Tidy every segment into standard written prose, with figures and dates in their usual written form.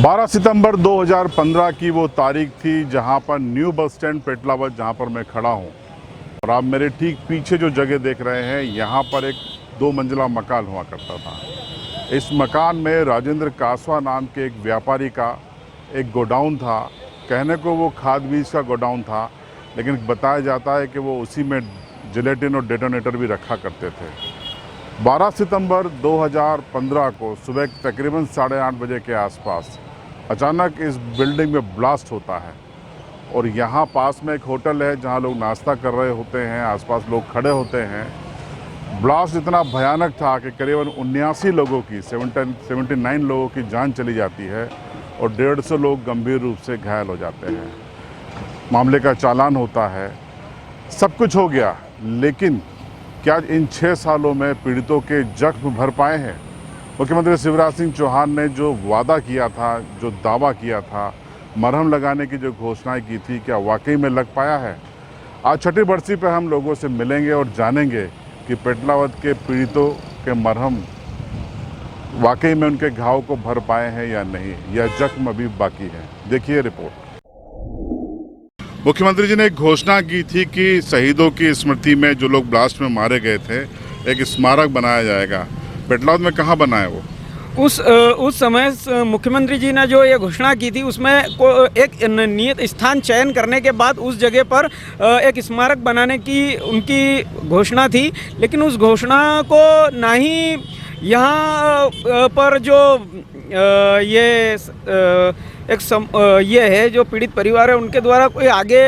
12 सितंबर 2015 की वो तारीख थी जहां पर न्यू बस स्टैंड पेटलावद, जहां पर मैं खड़ा हूं। और आप मेरे ठीक पीछे जो जगह देख रहे हैं, यहां पर एक 2 मंजिला मकान हुआ करता था। इस मकान में राजेंद्र कासवा नाम के एक व्यापारी का एक गोडाउन था। कहने को वो खाद बीज का गोडाउन था, लेकिन बताया जाता है कि वो उसी में जिलेटिन और डेटोनेटर भी रखा करते थे। 12 सितंबर 2015 को सुबह तकरीबन 8:30 बजे के आसपास अचानक इस बिल्डिंग में ब्लास्ट होता है। और यहाँ पास में एक होटल है जहाँ लोग नाश्ता कर रहे होते हैं, आसपास लोग खड़े होते हैं। ब्लास्ट इतना भयानक था कि करीबन 79 लोगों की 79 लोगों की जान चली जाती है और 150 लोग गंभीर रूप से घायल हो जाते हैं। मामले का चालान होता है, सब कुछ हो गया, लेकिन क्या इन 6 सालों में पीड़ितों के जख्म भर पाए हैं? मुख्यमंत्री शिवराज सिंह चौहान ने जो वादा किया था, जो दावा किया था, मरहम लगाने की जो घोषणाएं की थी, क्या वाकई में लग पाया है? आज छठी बरसी पर हम लोगों से मिलेंगे और जानेंगे कि पेटलावद के पीड़ितों के मरहम वाकई में उनके घाव को भर पाए हैं या नहीं, या जख्म अभी बाकी है। देखिए रिपोर्ट। मुख्यमंत्री जी ने एक घोषणा की थी कि शहीदों की स्मृति में जो लोग ब्लास्ट में मारे गए थे, एक स्मारक बनाया जाएगा। पेटलावद में कहाँ बना है वो? उस समय मुख्यमंत्री जी ने जो ये घोषणा की थी, उसमें एक नियत स्थान चयन करने के बाद उस जगह पर एक स्मारक बनाने की उनकी घोषणा थी। लेकिन उस घोषणा को ना ही यहाँ पर जो ये है जो पीड़ित परिवार है, उनके द्वारा कोई आगे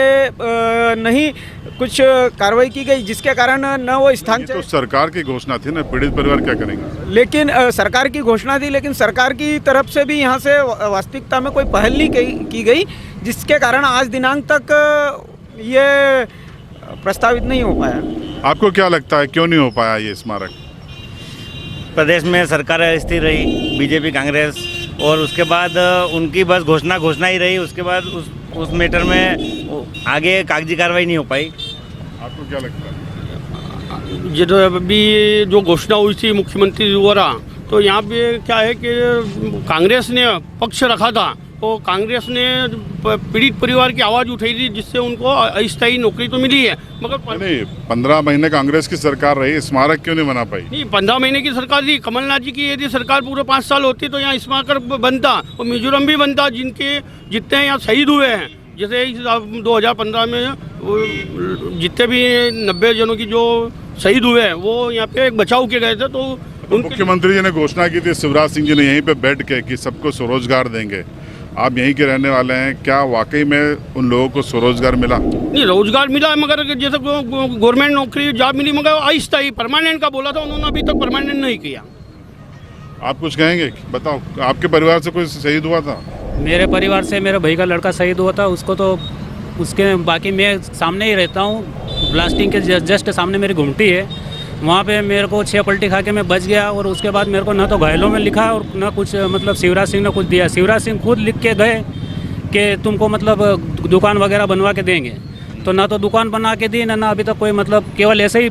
नहीं कुछ कार्रवाई की गई, जिसके कारण न वो स्थान तो सरकार की घोषणा थी ना, पीड़ित परिवार क्या करेंगे? लेकिन सरकार की घोषणा थी, लेकिन सरकार की तरफ से भी यहाँ से वास्तविकता में कोई पहल नहीं की गई, जिसके कारण आज दिनांक तक ये प्रस्तावित नहीं हो पाया। आपको क्या लगता है क्यों नहीं हो पाया ये स्मारक? प्रदेश में सरकार स्थिर रही बीजेपी कांग्रेस, और उसके बाद उनकी बस घोषणा ही रही। उसके बाद उस मैटर में आगे कागजी कार्रवाई नहीं हो पाई। आपको क्या लगता है? जो अभी जो घोषणा हुई थी मुख्यमंत्री द्वारा, तो यहाँ पे क्या है कि कांग्रेस ने पक्ष रखा था, तो कांग्रेस ने पीड़ित परिवार की आवाज़ उठाई थी, जिससे उनको अस्थायी नौकरी तो मिली है, मगर नहीं, 15 महीने कांग्रेस की सरकार रही, स्मारक क्यों नहीं बना पाई? नहीं, 15 महीने की सरकार थी। कमलनाथ जी की यदि सरकार पूरे 5 साल होती तो यहाँ स्मारक बनता और मिजोरम भी बनता। जिनके जितने यहाँ शहीद हुए हैं, जैसे 2015 में जितने भी 90 जनों की जो शहीद हुए हैं, वो यहाँ पे बचाव के गए थे। तो मुख्यमंत्री जी ने घोषणा की थी, शिवराज सिंह जी ने यहीं पे बैठ के कि सबको स्वरोजगार देंगे। आप यहीं के रहने वाले हैं, क्या वाकई में उन लोगों को स्वरोजगार मिला? नहीं, रोजगार मिला है, मगर जैसे गवर्नमेंट नौकरी जॉब मिली, मगर अस्थायी परमानेंट का बोला था उन्होंने, अभी तक परमानेंट नहीं किया। आप कुछ कहेंगे? बताओ, आपके परिवार से कोई शहीद हुआ था? मेरे परिवार से मेरे भाई का लड़का शहीद हुआ था, उसको तो उसके बाकी मैं सामने ही रहता हूँ। ब्लास्टिंग के जस्ट सामने मेरी घुमटी है, वहाँ पे मेरे को 6 पलटी खा के मैं बच गया। और उसके बाद मेरे को ना तो घायलों में लिखा और ना कुछ मतलब शिवराज सिंह ने कुछ दिया। शिवराज सिंह खुद लिख के गए कि तुमको मतलब दुकान वगैरह बनवा के देंगे, तो ना तो दुकान बना के दी, ना अभी तक कोई मतलब केवल ऐसे ही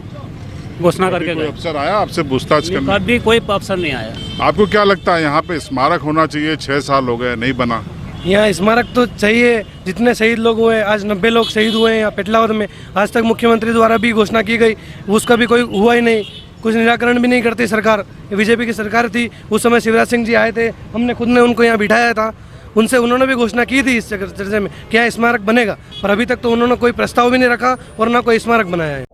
घोषणा करके गए। अफसर आया आपसे पूछताछ करने? अभी कोई अफसर नहीं आया। आपको क्या लगता है यहाँ पे स्मारक होना चाहिए? 6 साल हो गए नहीं बना। यहाँ स्मारक तो चाहिए। जितने शहीद लोग हुए, आज 90 लोग शहीद हुए हैं यहाँ पेटलावद में। आज तक मुख्यमंत्री द्वारा भी घोषणा की गई, उसका भी कोई हुआ ही नहीं, कुछ निराकरण भी नहीं करती सरकार। बीजेपी की सरकार थी उस समय, शिवराज सिंह जी आए थे, हमने खुद ने उनको यहाँ बिठाया था, उनसे उन्होंने भी घोषणा की थी इस चर्चा में क्या स्मारक बनेगा, पर अभी तक तो उन्होंने कोई प्रस्ताव भी नहीं रखा और ना कोई स्मारक बनाया है।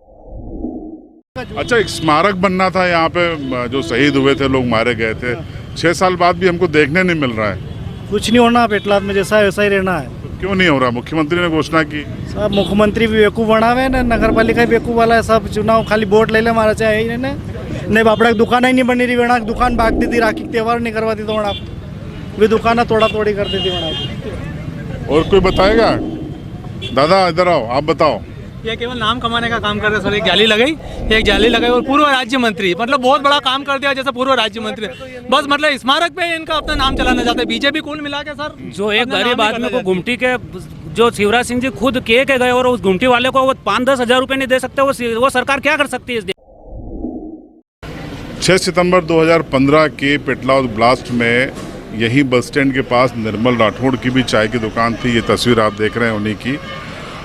अच्छा, एक स्मारक बनना था यहाँ पे, जो शहीद हुए थे, लोग मारे गए थे। 6 साल बाद भी हमको देखने नहीं मिल रहा है। कुछ नहीं होना, पेटलावद में जैसा है वैसा ही रहना है। तो क्यों नहीं हो रहा? मुख्यमंत्री ने घोषणा की। सब मुख्यमंत्री भी बेवकूफ़ बना हुए ना, नगर पालिका भी बेवकूफ़ वाला है। सब चुनाव खाली वोट ले ले मारा चाहे ही नहीं। बापड़ा की दुकान ही नहीं बनी रही, वेणा दुकान भागती थी, राखी त्यौहार नहीं करवाती तो वहाँ भी दुकान तोड़ा तोड़ी करती थी वहाँ। और कोई बताएगा? दादा इधर आओ, आप बताओ। ये केवल नाम कमाने का काम कर रहे सर। एक जाली लगाई और पूर्व राज्य मंत्री, मतलब बहुत बड़ा काम कर दिया जैसे पूर्व राज्य मंत्री। बस मतलब स्मारक पे इनका अपना नाम चलाना चाहते हैं। बीजेपी कुल मिला के सर, जो एक गरीब आदमी को घुमटी के, जो शिवराज सिंह जी खुद के गए और उस घुमटी वाले को वो 5-10 हज़ार रुपये नहीं दे सकते, वो सरकार क्या कर सकती है? 6 सितंबर 2015 के पेटलावद ब्लास्ट में यही बस स्टैंड के पास निर्मल राठौड़ की भी चाय की दुकान थी। ये तस्वीर आप देख रहे हैं उन्हीं की,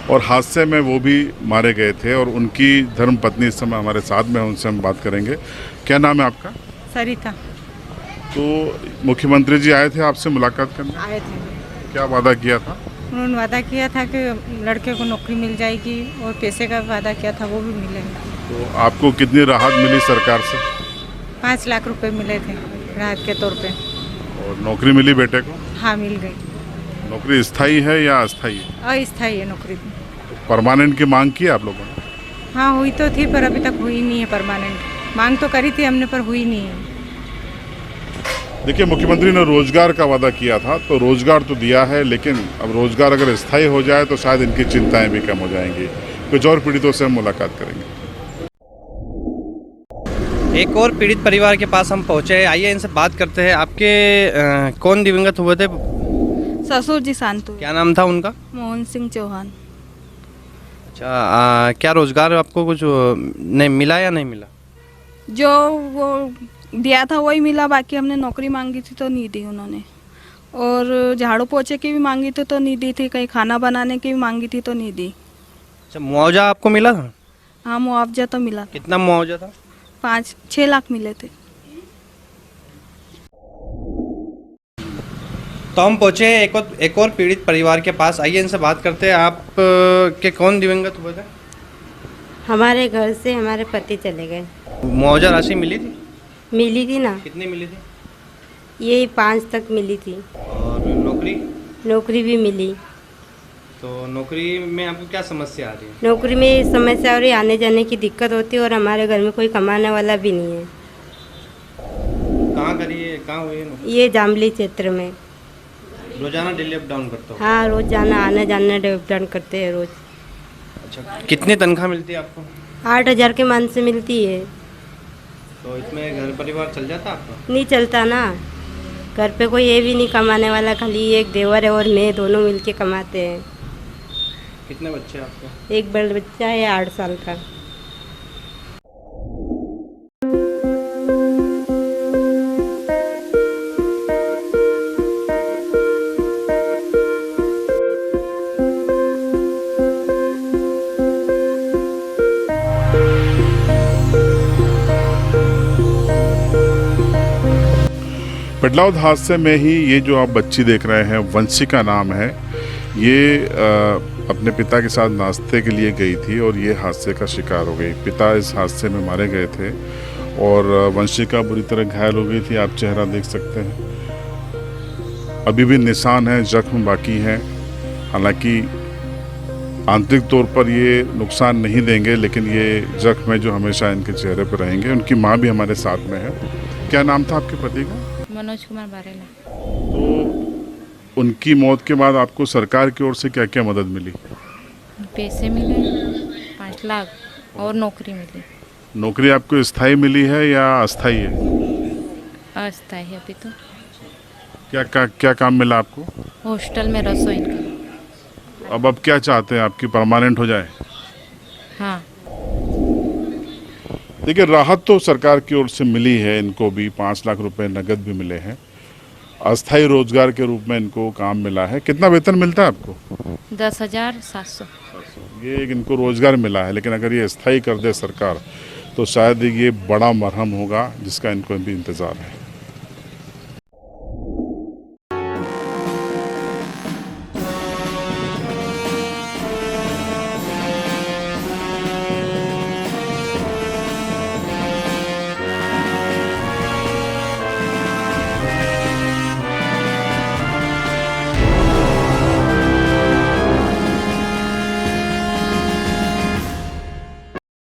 और हादसे में वो भी मारे गए थे और उनकी धर्मपत्नी इस समय हमारे साथ में है, उनसे हम बात करेंगे। क्या नाम है आपका? सरिता। तो मुख्यमंत्री जी आए थे आपसे मुलाकात करने, आए थे। क्या वादा किया था? उन्होंने वादा किया था कि लड़के को नौकरी मिल जाएगी और पैसे का वादा किया था वो भी मिलेगा। तो आपको कितनी राहत मिली सरकार से? 5 लाख रुपए मिले थे राहत के तौर पे। और नौकरी मिली बेटे को? हाँ, मिल गई। नौकरी स्थायी है या अस्थायी है? अस्थायी है नौकरी। परमानेंट की मांग की है आप लोगों ने? हाँ, हुई तो थी पर अभी तक हुई नहीं है परमानेंट। मांग तो करी थी हमने पर हुई नहीं है। देखिए, मुख्यमंत्री ने रोजगार का वादा किया था, तो रोजगार तो दिया है, लेकिन अब रोजगार अगर स्थायी हो जाए तो शायद इनकी चिंताएं भी कम हो जाएंगी। कुछ और पीड़ितों से हम मुलाकात करेंगे। एक और पीड़ित परिवार के पास हम पहुंचे हैं, आइए इनसे बात करते हैं। आपके कौन दिवंगत हुए थे? ससुर जी शांतु। क्या नाम था उनका? मोहन सिंह चौहान। अच्छा, क्या रोजगार आपको कुछ नहीं मिला या नहीं मिला? जो वो दिया था वही मिला, बाकी हमने नौकरी मांगी थी तो नहीं दी उन्होंने, और झाड़ू पोछे की भी मांगी थी तो नहीं दी थी, कहीं खाना बनाने की भी मांगी थी तो नहीं दी। अच्छा, मुआवजा आपको मिला था? हाँ, मुआवजा तो मिला। कितना मुआवजा था? 5-6 लाख मिले थे। तो हम पहुंचे एक और पीड़ित परिवार के पास, आइए इनसे बात करते हैं। आप के कौन दिवंगत हुए थे? हमारे घर से हमारे पति चले गए। मुआवजा राशि मिली थी? मिली थी ना। कितनी मिली थी? यही 5 तक मिली थी। और नौकरी? नौकरी भी मिली। तो नौकरी में आपको क्या समस्या आ रही है? नौकरी में समस्या और आने जाने की दिक्कत होती है, और हमारे घर में कोई कमाने वाला भी नहीं है। कहाँ करिए, कहाँ हुई है? ये जामली क्षेत्र में। रोजाना डेली अप डाउन करते हो? हाँ, रोज जाना आना जाना अप डाउन करते हैं रोज। अच्छा, कितनी तनख्वाह मिलती है आपको? 8,000 के मान से मिलती है। तो इसमें घर परिवार चल जाता आपका? नहीं चलता ना, घर पे कोई ये भी नहीं कमाने वाला, खाली एक देवर है और मैं, दोनों मिलके कमाते हैं। कितने बच्चे हैं आपके? एक बड़ा बच्चा है 8 साल का। पेटलावद हादसे में ही ये जो आप बच्ची देख रहे हैं, वंशिका नाम है, ये अपने पिता के साथ नाश्ते के लिए गई थी और ये हादसे का शिकार हो गई। पिता इस हादसे में मारे गए थे और वंशिका बुरी तरह घायल हो गई थी। आप चेहरा देख सकते हैं, अभी भी निशान है, जख्म बाकी हैं। हालांकि आंतरिक तौर पर ये नुकसान नहीं देंगे, लेकिन ये जख्म है जो हमेशा इनके चेहरे पर रहेंगे। उनकी माँ भी हमारे साथ में है। क्या नाम था आपके पति का? मनोज कुमार बारेला। तो उनकी मौत के बाद आपको सरकार की ओर से क्या क्या मदद मिली? पैसे मिले 5 लाख और नौकरी मिली। नौकरी आपको स्थायी मिली है या अस्थायी है? अस्थायी है अभी तो। क्या काम मिला आपको? हॉस्टल में रसोई का। अब क्या चाहते हैं, आपकी परमानेंट हो जाए? हाँ। देखिए, राहत तो सरकार की ओर से मिली है, इनको भी 5 लाख रुपए नगद भी मिले हैं। अस्थायी रोजगार के रूप में इनको काम मिला है। कितना वेतन मिलता है आपको? 10,700। ये इनको रोजगार मिला है, लेकिन अगर ये स्थायी कर दे सरकार तो शायद ये बड़ा मरहम होगा जिसका इनको भी इंतज़ार है।